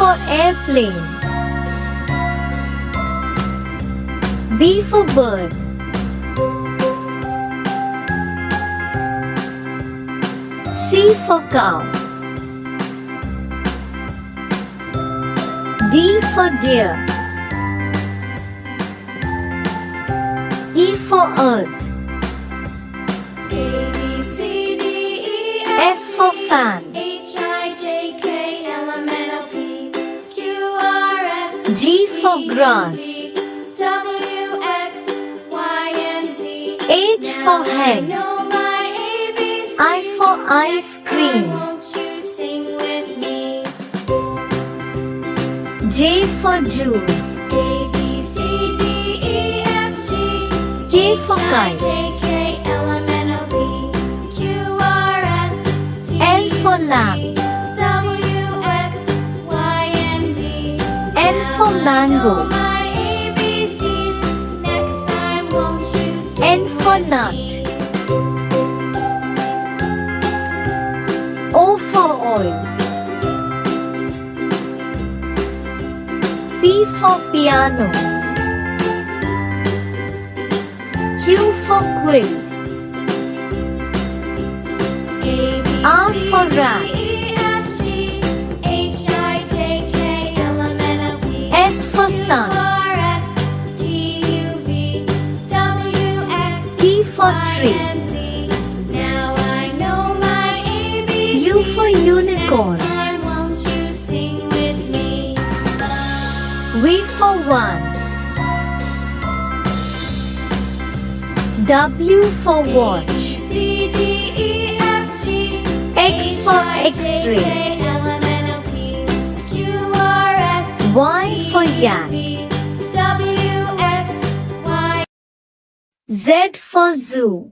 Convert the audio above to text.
for airplane. B for bird. C for cow. D for deer. E for earth. A, B, C, D, E, F for fan. H, I, J, K, L, M, N, O, P, Q, R, S, G for grass. W, X, Y, and Z. H for I hen. know my ABCs. I for ice cream. Won't you sing with me? J for juice. A, B, C, D, E, F, G. K for H, I, kite. J, K, L, M, N, O, P, Q, R, S, T, L for U, lamb. V, W, X, Y, and Z. N for mango. My ABCs. Next time, won't you sing N for with nut. me? O for oil. P for piano. Q for quill. A, B, R C, for D, rat. E, F, G, H, I, J, K, L, M, N, O, P, S for Q, sun. R, S, T, U, V, W, X, T for Y, tree. and Z. Now I know my ABCs. U for unicorn. Next time, won't you sing with me? V for one. W for watch. C, D, E, F, G, X for X-ray. K, L, M, N, O, P, Q, R, S, Y for yak. V, W, X, Y. Z for zoo.